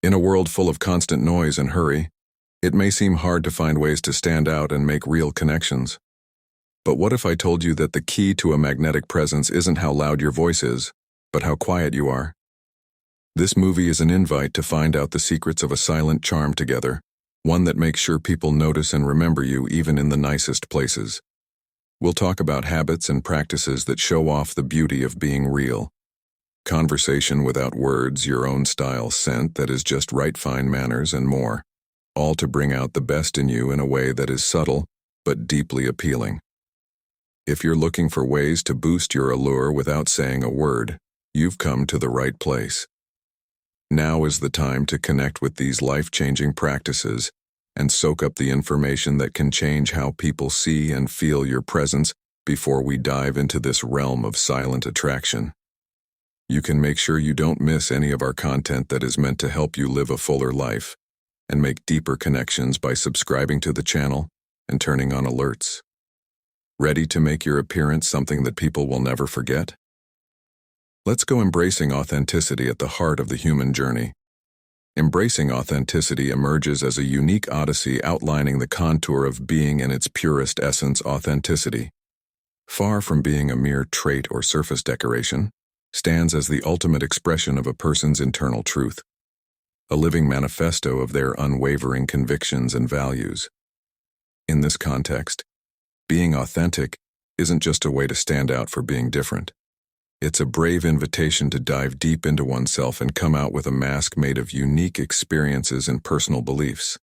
In a world full of constant noise and hurry, it may seem hard to find ways to stand out and make real connections. But what if I told you that the key to a magnetic presence isn't how loud your voice is, but how quiet you are? This movie is an invite to find out the secrets of a silent charm together, one that makes sure people notice and remember you even in the nicest places. We'll talk about habits and practices that show off the beauty of being real. Conversation without words, your own style scent that is just right, fine manners, and more, all to bring out the best in you in a way that is subtle but deeply appealing. If you're looking for ways to boost your allure without saying a word, you've come to the right place. Now is the time to connect with these life-changing practices and soak up the information that can change how people see and feel your presence before we dive into this realm of silent attraction. You can make sure you don't miss any of our content that is meant to help you live a fuller life and make deeper connections by subscribing to the channel and turning on alerts. Ready to make your appearance something that people will never forget? Let's go embracing authenticity at the heart of the human journey. Embracing authenticity emerges as a unique odyssey outlining the contour of being in its purest essence. Authenticity, far from being a mere trait or surface decoration, stands as the ultimate expression of a person's internal truth, a living manifesto of their unwavering convictions and values. In this context, being authentic isn't just a way to stand out for being different. It's a brave invitation to dive deep into oneself and come out with a mask made of unique experiences and personal beliefs.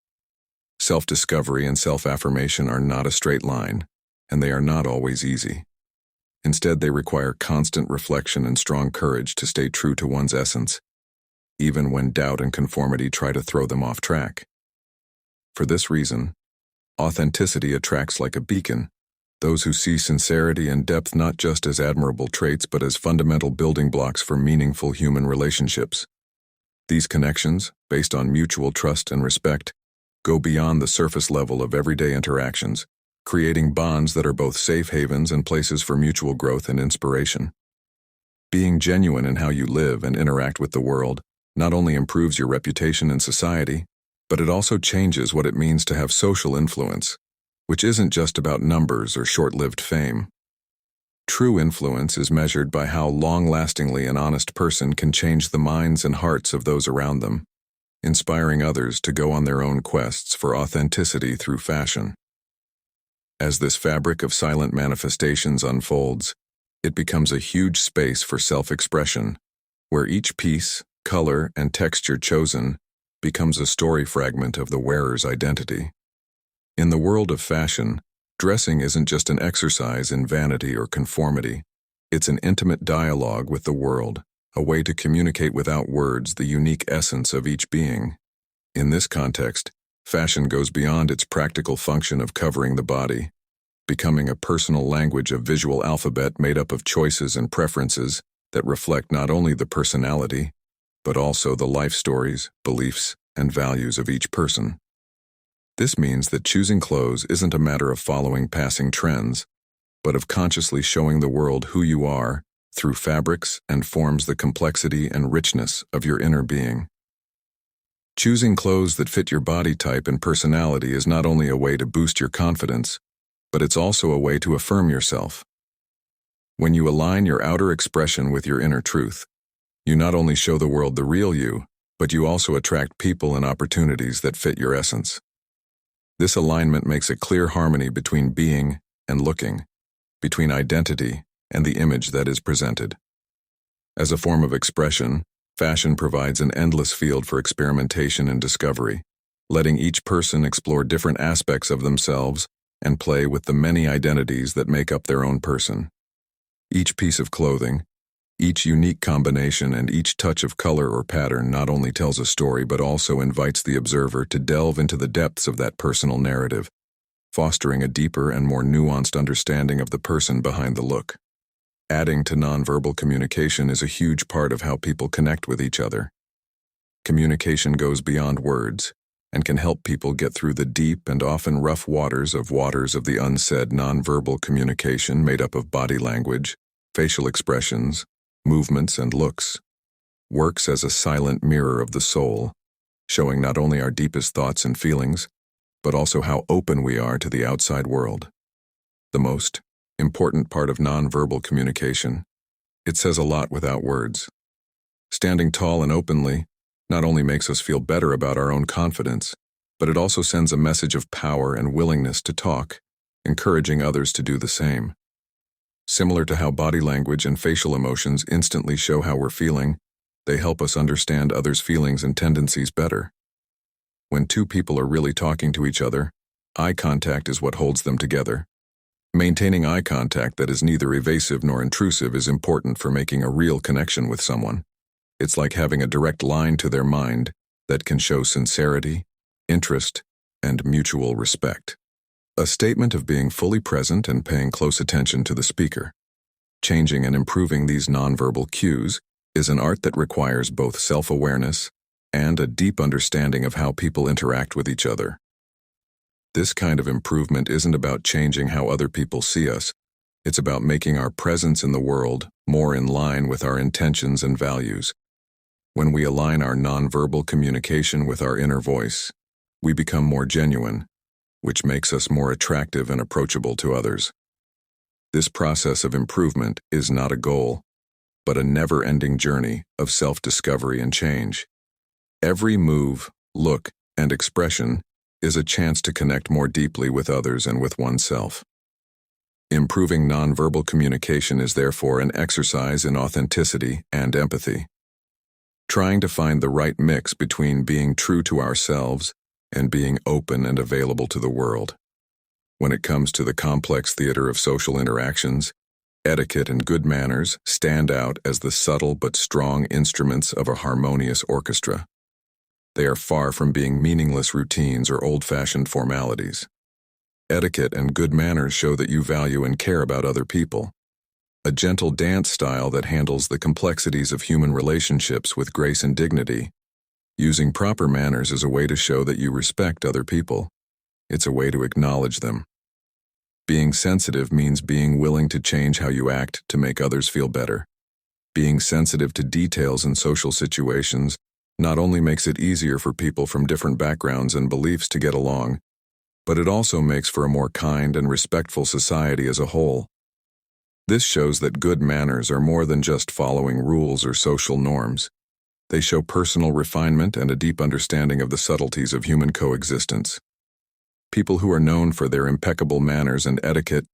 Self-discovery and self-affirmation are not a straight line, and they are not always easy. Instead, they require constant reflection and strong courage to stay true to one's essence, even when doubt and conformity try to throw them off track. For this reason, authenticity attracts like a beacon, those who see sincerity and depth not just as admirable traits but as fundamental building blocks for meaningful human relationships. These connections, based on mutual trust and respect, go beyond the surface level of everyday interactions, creating bonds that are both safe havens and places for mutual growth and inspiration. Being genuine in how you live and interact with the world not only improves your reputation in society, but it also changes what it means to have social influence, which isn't just about numbers or short-lived fame. True influence is measured by how long-lastingly an honest person can change the minds and hearts of those around them, inspiring others to go on their own quests for authenticity through fashion. As this fabric of silent manifestations unfolds, it becomes a huge space for self-expression, where each piece, color, and texture chosen becomes a story fragment of the wearer's identity. In the world of fashion, dressing isn't just an exercise in vanity or conformity. It's an intimate dialogue with the world, a way to communicate without words the unique essence of each being. In this context, fashion goes beyond its practical function of covering the body, becoming a personal language of visual alphabet made up of choices and preferences that reflect not only the personality, but also the life stories, beliefs, and values of each person. This means that choosing clothes isn't a matter of following passing trends, but of consciously showing the world who you are through fabrics and forms, the complexity and richness of your inner being. Choosing clothes that fit your body type and personality is not only a way to boost your confidence, but it's also a way to affirm yourself. When you align your outer expression with your inner truth, you not only show the world the real you, but you also attract people and opportunities that fit your essence. This alignment makes a clear harmony between being and looking, between identity and the image that is presented. As a form of expression, fashion provides an endless field for experimentation and discovery, letting each person explore different aspects of themselves and play with the many identities that make up their own person. Each piece of clothing, each unique combination, and each touch of color or pattern not only tells a story but also invites the observer to delve into the depths of that personal narrative, fostering a deeper and more nuanced understanding of the person behind the look. Adding to nonverbal communication is a huge part of how people connect with each other. Communication goes beyond words and can help people get through the deep and often rough waters of the unsaid. Nonverbal communication, made up of body language, facial expressions, movements, and looks, works as a silent mirror of the soul, showing not only our deepest thoughts and feelings, but also how open we are to the outside world. The most important part of nonverbal communication. It says a lot without words. Standing tall and openly not only makes us feel better about our own confidence, but it also sends a message of power and willingness to talk, encouraging others to do the same. Similar to how body language and facial emotions instantly show how we're feeling, they help us understand others' feelings and tendencies better. When two people are really talking to each other, eye contact is what holds them together. Maintaining eye contact that is neither evasive nor intrusive is important for making a real connection with someone. It's like having a direct line to their mind that can show sincerity, interest, and mutual respect. A statement of being fully present and paying close attention to the speaker. Changing and improving these nonverbal cues is an art that requires both self-awareness and a deep understanding of how people interact with each other. This kind of improvement isn't about changing how other people see us. It's about making our presence in the world more in line with our intentions and values. When we align our nonverbal communication with our inner voice, we become more genuine, which makes us more attractive and approachable to others. This process of improvement is not a goal, but a never-ending journey of self-discovery and change. Every move, look, and expression is a chance to connect more deeply with others and with oneself. Improving nonverbal communication is therefore an exercise in authenticity and empathy. Trying to find the right mix between being true to ourselves and being open and available to the world. When it comes to the complex theater of social interactions, etiquette and good manners stand out as the subtle but strong instruments of a harmonious orchestra. They are far from being meaningless routines or old-fashioned formalities. Etiquette and good manners show that you value and care about other people. A gentle dance style that handles the complexities of human relationships with grace and dignity. Using proper manners is a way to show that you respect other people. It's a way to acknowledge them. Being sensitive means being willing to change how you act to make others feel better. Being sensitive to details in social situations not only makes it easier for people from different backgrounds and beliefs to get along, but it also makes for a more kind and respectful society as a whole. This shows that good manners are more than just following rules or social norms. They show personal refinement and a deep understanding of the subtleties of human coexistence. People who are known for their impeccable manners and etiquette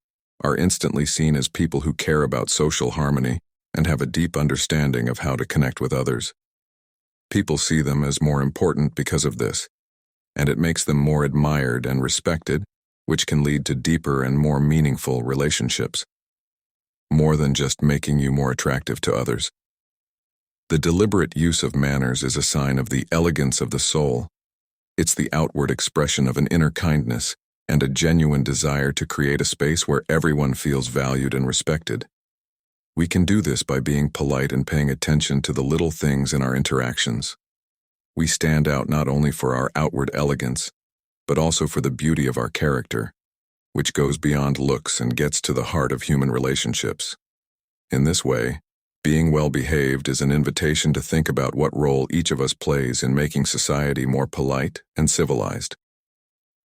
are instantly seen as people who care about social harmony and have a deep understanding of how to connect with others. People see them as more important because of this, and it makes them more admired and respected, which can lead to deeper and more meaningful relationships. More than just making you more attractive to others. The deliberate use of manners is a sign of the elegance of the soul. It's the outward expression of an inner kindness and a genuine desire to create a space where everyone feels valued and respected. We can do this by being polite and paying attention to the little things in our interactions. We stand out not only for our outward elegance, but also for the beauty of our character, which goes beyond looks and gets to the heart of human relationships. In this way, being well-behaved is an invitation to think about what role each of us plays in making society more polite and civilized.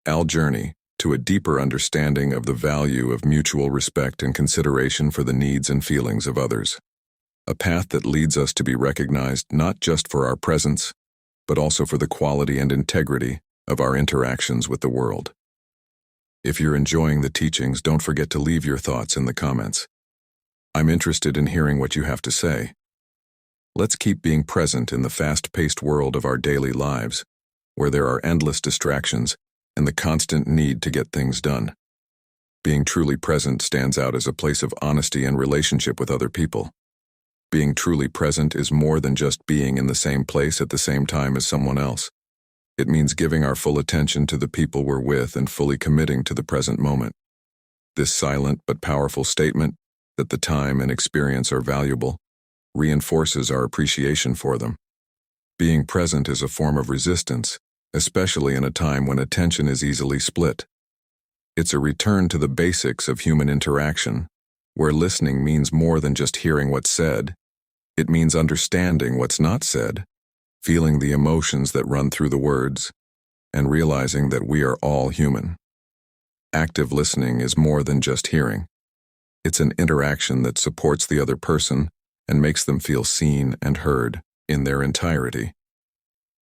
Our journey to a deeper understanding of the value of mutual respect and consideration for the needs and feelings of others. A path that leads us to be recognized not just for our presence, but also for the quality and integrity of our interactions with the world. If you're enjoying the teachings, don't forget to leave your thoughts in the comments. I'm interested in hearing what you have to say. Let's keep being present in the fast-paced world of our daily lives, where there are endless distractions and the constant need to get things done. Being truly present stands out as a place of honesty and relationship with other people. Being truly present is more than just being in the same place at the same time as someone else. It means giving our full attention to the people we're with and fully committing to the present moment. This silent but powerful statement, that the time and experience are valuable, reinforces our appreciation for them. Being present is a form of resistance, especially in a time when attention is easily split. It's a return to the basics of human interaction, where listening means more than just hearing what's said. It means understanding what's not said, feeling the emotions that run through the words, and realizing that we are all human. Active listening is more than just hearing. It's an interaction that supports the other person and makes them feel seen and heard in their entirety.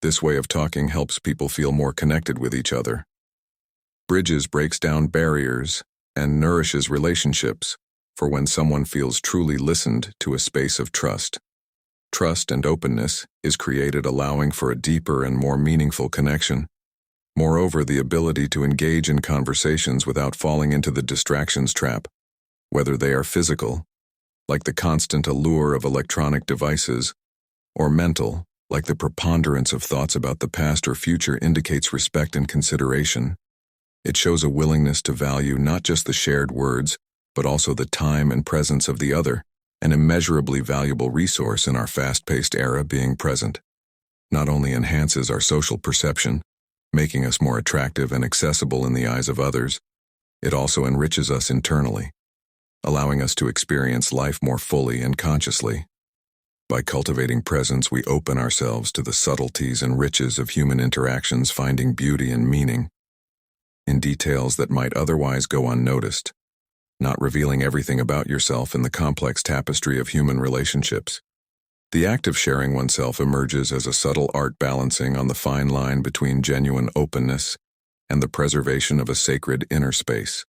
This way of talking helps people feel more connected with each other. Bridges breaks down barriers and nourishes relationships for when someone feels truly listened to a space of trust. Trust and openness is created, allowing for a deeper and more meaningful connection. Moreover, the ability to engage in conversations without falling into the distractions trap, whether they are physical, like the constant allure of electronic devices, or mental, like the preponderance of thoughts about the past or future, indicates respect and consideration. It shows a willingness to value not just the shared words, but also the time and presence of the other, an immeasurably valuable resource in our fast-paced era. Being present not only enhances our social perception, making us more attractive and accessible in the eyes of others, it also enriches us internally, allowing us to experience life more fully and consciously. By cultivating presence, we open ourselves to the subtleties and riches of human interactions, finding beauty and meaning in details that might otherwise go unnoticed, not revealing everything about yourself in the complex tapestry of human relationships. The act of sharing oneself emerges as a subtle art, balancing on the fine line between genuine openness and the preservation of a sacred inner space.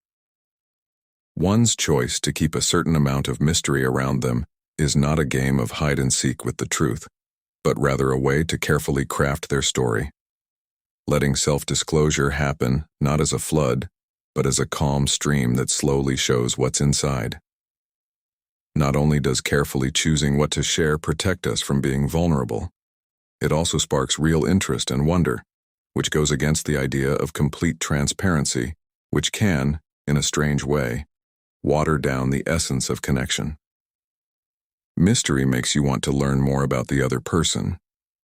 One's choice to keep a certain amount of mystery around them is not a game of hide and seek with the truth, but rather a way to carefully craft their story. Letting self-disclosure happen not as a flood, but as a calm stream that slowly shows what's inside. Not only does carefully choosing what to share protect us from being vulnerable, it also sparks real interest and wonder, which goes against the idea of complete transparency, which can, in a strange way, water down the essence of connection. Mystery makes you want to learn more about the other person.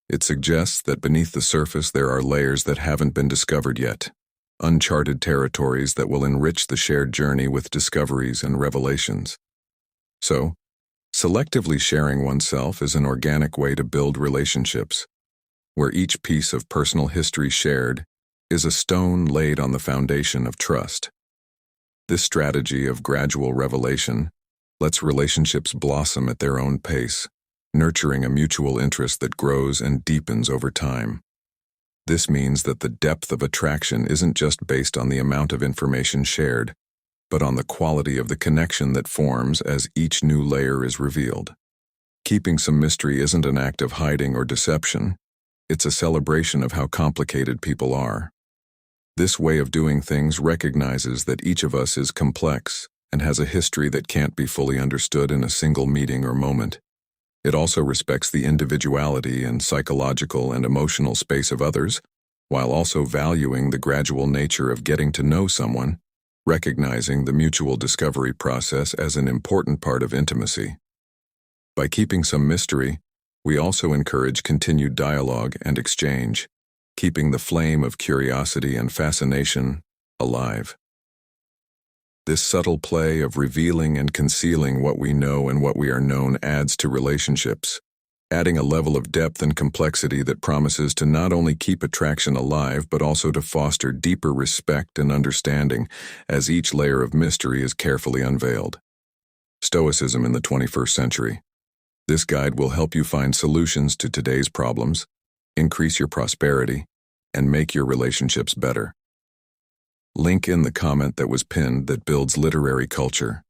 It suggests that beneath the surface there are layers that haven't been discovered yet, uncharted territories that will enrich the shared journey with discoveries and revelations. So, selectively sharing oneself is an organic way to build relationships, where each piece of personal history shared is a stone laid on the foundation of trust. This strategy of gradual revelation lets relationships blossom at their own pace, nurturing a mutual interest that grows and deepens over time. This means that the depth of attraction isn't just based on the amount of information shared, but on the quality of the connection that forms as each new layer is revealed. Keeping some mystery isn't an act of hiding or deception. It's a celebration of how complicated people are. This way of doing things recognizes that each of us is complex and has a history that can't be fully understood in a single meeting or moment. It also respects the individuality and psychological and emotional space of others, while also valuing the gradual nature of getting to know someone, recognizing the mutual discovery process as an important part of intimacy. By keeping some mystery, we also encourage continued dialogue and exchange, keeping the flame of curiosity and fascination alive. This subtle play of revealing and concealing what we know and what we are known adds to relationships, adding a level of depth and complexity that promises to not only keep attraction alive but also to foster deeper respect and understanding as each layer of mystery is carefully unveiled. Stoicism in the 21st century. This guide will help you find solutions to today's problems, increase your prosperity, and make your relationships better. Link in the comment that was pinned that builds literary culture.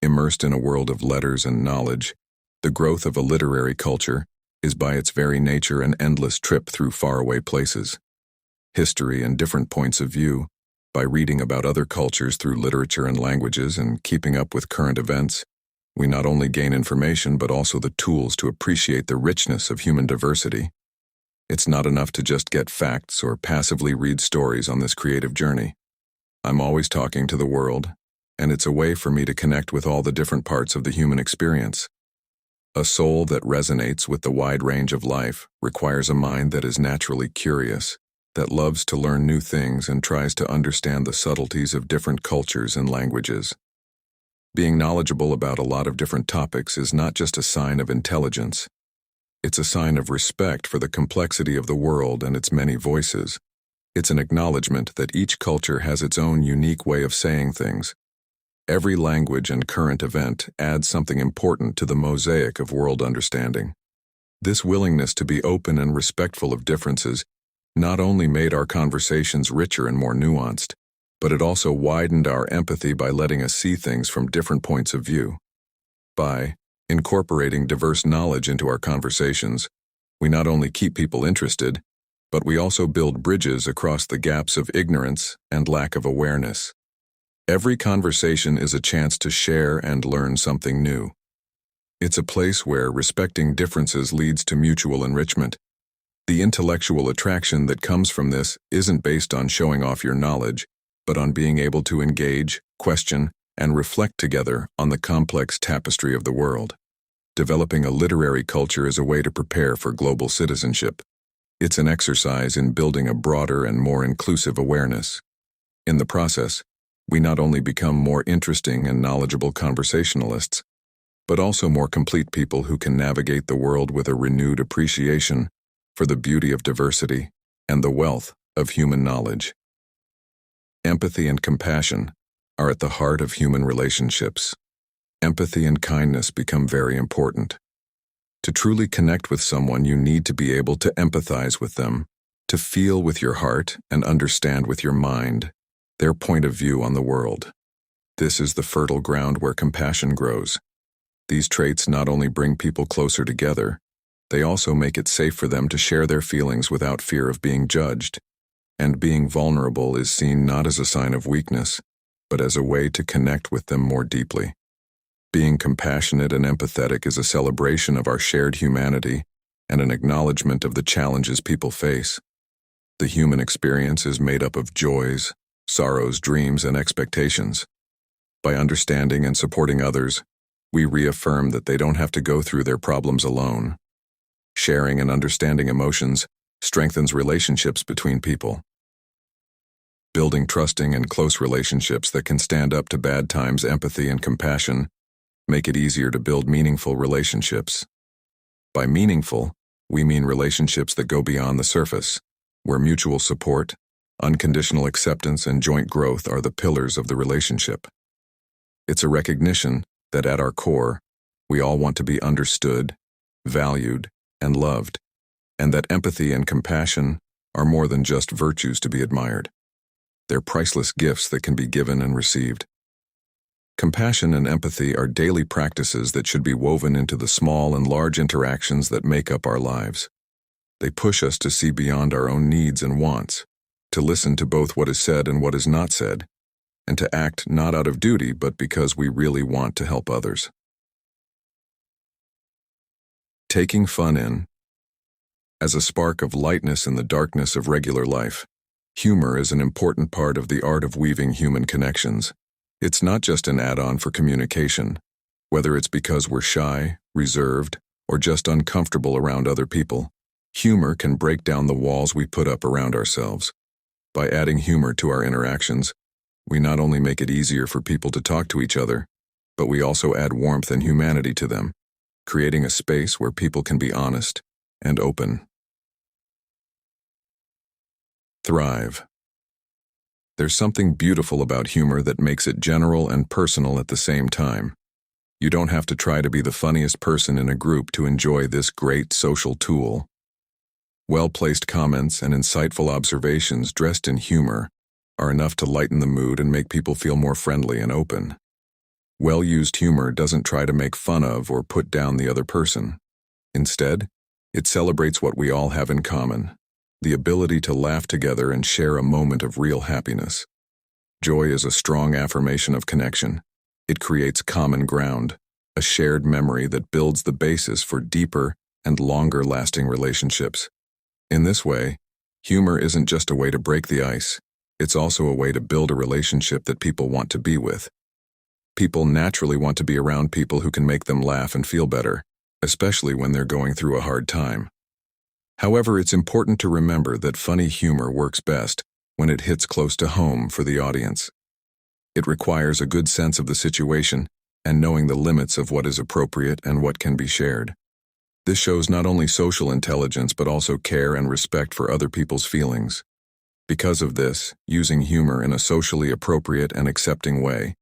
Immersed in a world of letters and knowledge, the growth of a literary culture is by its very nature an endless trip through faraway places. History and different points of view, by reading about other cultures through literature and languages and keeping up with current events, we not only gain information but also the tools to appreciate the richness of human diversity. It's not enough to just get facts or passively read stories on this creative journey. I'm always talking to the world, and it's a way for me to connect with all the different parts of the human experience. A soul that resonates with the wide range of life requires a mind that is naturally curious, that loves to learn new things and tries to understand the subtleties of different cultures and languages. Being knowledgeable about a lot of different topics is not just a sign of intelligence. It's a sign of respect for the complexity of the world and its many voices. It's an acknowledgement that each culture has its own unique way of saying things. Every language and current event adds something important to the mosaic of world understanding. This willingness to be open and respectful of differences not only made our conversations richer and more nuanced, but it also widened our empathy by letting us see things from different points of view. By incorporating diverse knowledge into our conversations, we not only keep people interested, but we also build bridges across the gaps of ignorance and lack of awareness. Every conversation is a chance to share and learn something new. It's a place where respecting differences leads to mutual enrichment. The intellectual attraction that comes from this isn't based on showing off your knowledge, but on being able to engage, question, and reflect together on the complex tapestry of the world. Developing a literary culture is a way to prepare for global citizenship. It's an exercise in building a broader and more inclusive awareness. In the process, we not only become more interesting and knowledgeable conversationalists, but also more complete people who can navigate the world with a renewed appreciation for the beauty of diversity and the wealth of human knowledge. Empathy and compassion are at the heart of human relationships. Empathy and kindness become very important. To truly connect with someone, you need to be able to empathize with them, to feel with your heart and understand with your mind their point of view on the world. This is the fertile ground where compassion grows. These traits not only bring people closer together, they also make it safe for them to share their feelings without fear of being judged. And being vulnerable is seen not as a sign of weakness, but as a way to connect with them more deeply. Being compassionate and empathetic is a celebration of our shared humanity and an acknowledgement of the challenges people face. The human experience is made up of joys, sorrows, dreams, and expectations. By understanding and supporting others, we reaffirm that they don't have to go through their problems alone. Sharing and understanding emotions strengthens relationships between people. Building trusting and close relationships that can stand up to bad times, empathy and compassion make it easier to build meaningful relationships. By meaningful, we mean relationships that go beyond the surface, where mutual support, unconditional acceptance, and joint growth are the pillars of the relationship. It's a recognition that at our core, we all want to be understood, valued, and loved, and that empathy and compassion are more than just virtues to be admired. They're priceless gifts that can be given and received. Compassion and empathy are daily practices that should be woven into the small and large interactions that make up our lives. They push us to see beyond our own needs and wants, to listen to both what is said and what is not said, and to act not out of duty but because we really want to help others. Taking fun in. As a spark of lightness in the darkness of regular life, humor is an important part of the art of weaving human connections. It's not just an add-on for communication. Whether it's because we're shy, reserved, or just uncomfortable around other people, humor can break down the walls we put up around ourselves. By adding humor to our interactions, we not only make it easier for people to talk to each other, but we also add warmth and humanity to them, creating a space where people can be honest and open. Thrive. There's something beautiful about humor that makes it general and personal at the same time. You don't have to try to be the funniest person in a group to enjoy this great social tool. Well-placed comments and insightful observations dressed in humor are enough to lighten the mood and make people feel more friendly and open. Well-used humor doesn't try to make fun of or put down the other person. Instead, it celebrates what we all have in common: the ability to laugh together and share a moment of real happiness. Joy is a strong affirmation of connection. It creates common ground, a shared memory that builds the basis for deeper and longer-lasting relationships. In this way, humor isn't just a way to break the ice, it's also a way to build a relationship that people want to be with. People naturally want to be around people who can make them laugh and feel better, especially when they're going through a hard time. However, it's important to remember that funny humor works best when it hits close to home for the audience. It requires a good sense of the situation and knowing the limits of what is appropriate and what can be shared. This shows not only social intelligence but also care and respect for other people's feelings. Because of this, using humor in a socially appropriate and accepting way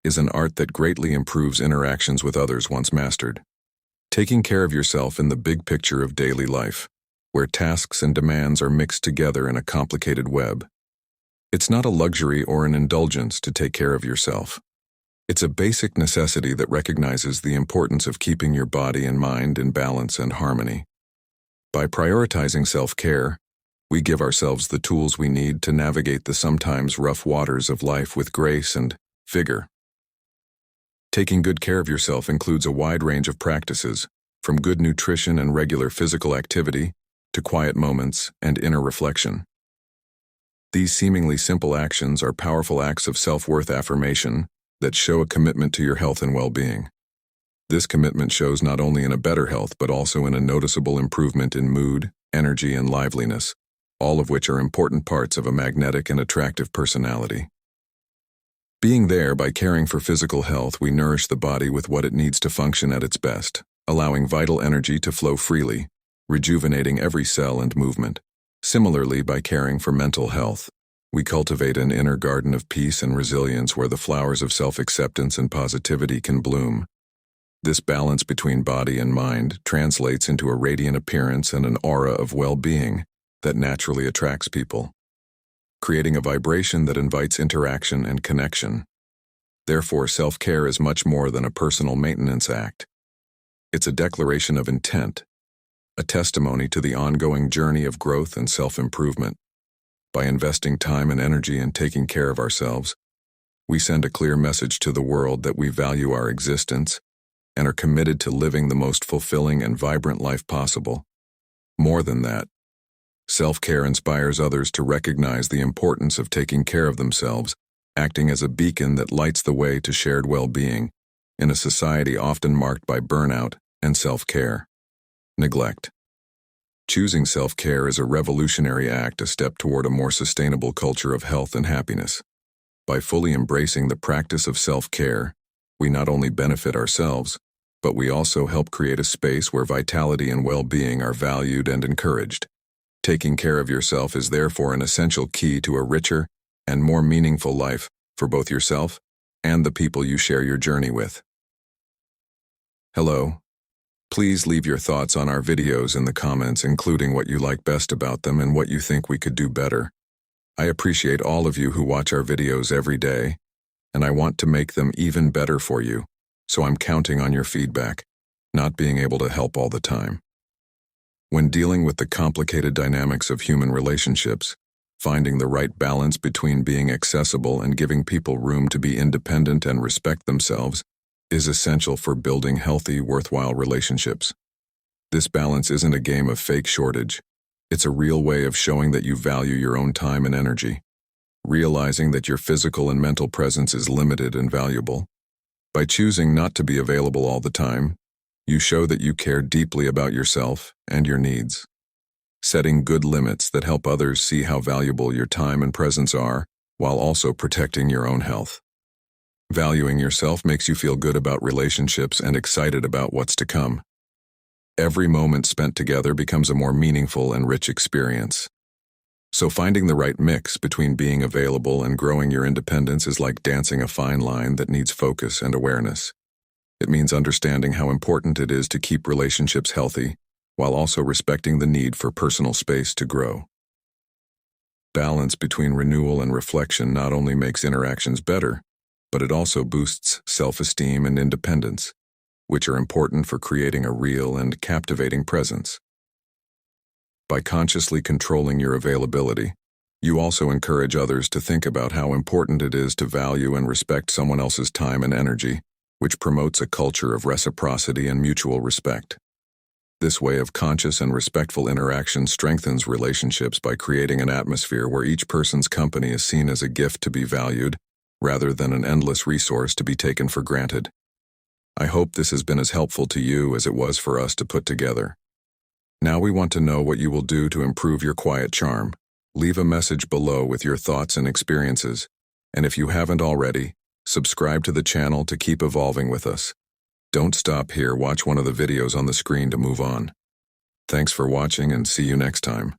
is an art that greatly improves interactions with others once mastered. Taking care of yourself in the big picture of daily life, where tasks and demands are mixed together in a complicated web. It's not a luxury or an indulgence to take care of yourself. It's a basic necessity that recognizes the importance of keeping your body and mind in balance and harmony. By prioritizing self-care, we give ourselves the tools we need to navigate the sometimes rough waters of life with grace and vigor. Taking good care of yourself includes a wide range of practices, from good nutrition and regular physical activity to quiet moments and inner reflection. These seemingly simple actions are powerful acts of self-worth affirmation that show a commitment to your health and well-being. This commitment shows not only in a better health but also in a noticeable improvement in mood, energy, and liveliness, all of which are important parts of a magnetic and attractive personality. Being there by caring for physical health, we nourish the body with what it needs to function at its best, allowing vital energy to flow freely, rejuvenating every cell and movement. Similarly, by caring for mental health, we cultivate an inner garden of peace and resilience where the flowers of self-acceptance and positivity can bloom. This balance between body and mind translates into a radiant appearance and an aura of well-being that naturally attracts people, creating a vibration that invites interaction and connection. Therefore, self-care is much more than a personal maintenance act. It's a declaration of intent, a testimony to the ongoing journey of growth and self-improvement. By investing time and energy in taking care of ourselves, we send a clear message to the world that we value our existence and are committed to living the most fulfilling and vibrant life possible. More than that, self-care inspires others to recognize the importance of taking care of themselves, acting as a beacon that lights the way to shared well-being in a society often marked by burnout and self-care neglect. Choosing self-care is a revolutionary act, a step toward a more sustainable culture of health and happiness. By fully embracing the practice of self-care, we not only benefit ourselves, but we also help create a space where vitality and well-being are valued and encouraged. Taking care of yourself is therefore an essential key to a richer and more meaningful life for both yourself and the people you share your journey with. Hello. Please leave your thoughts on our videos in the comments, including what you like best about them and what you think we could do better. I appreciate all of you who watch our videos every day, and I want to make them even better for you, so I'm counting on your feedback, not being able to help all the time. When dealing with the complicated dynamics of human relationships, finding the right balance between being accessible and giving people room to be independent and respect themselves is essential for building healthy, worthwhile relationships. This balance isn't a game of fake shortage. It's a real way of showing that you value your own time and energy, realizing that your physical and mental presence is limited and valuable. By choosing not to be available all the time, you show that you care deeply about yourself and your needs. Setting good limits that help others see how valuable your time and presence are, while also protecting your own health. Valuing yourself makes you feel good about relationships and excited about what's to come. Every moment spent together becomes a more meaningful and rich experience. So finding the right mix between being available and growing your independence is like dancing a fine line that needs focus and awareness. It means understanding how important it is to keep relationships healthy, while also respecting the need for personal space to grow. Balance between renewal and reflection not only makes interactions better, but it also boosts self-esteem and independence, which are important for creating a real and captivating presence. By consciously controlling your availability, you also encourage others to think about how important it is to value and respect someone else's time and energy, which promotes a culture of reciprocity and mutual respect. This way of conscious and respectful interaction strengthens relationships by creating an atmosphere where each person's company is seen as a gift to be valued, rather than an endless resource to be taken for granted. I hope this has been as helpful to you as it was for us to put together. Now we want to know what you will do to improve your quiet charm. Leave a message below with your thoughts and experiences, and if you haven't already, subscribe to the channel to keep evolving with us. Don't stop here, watch one of the videos on the screen to move on. Thanks for watching and see you next time.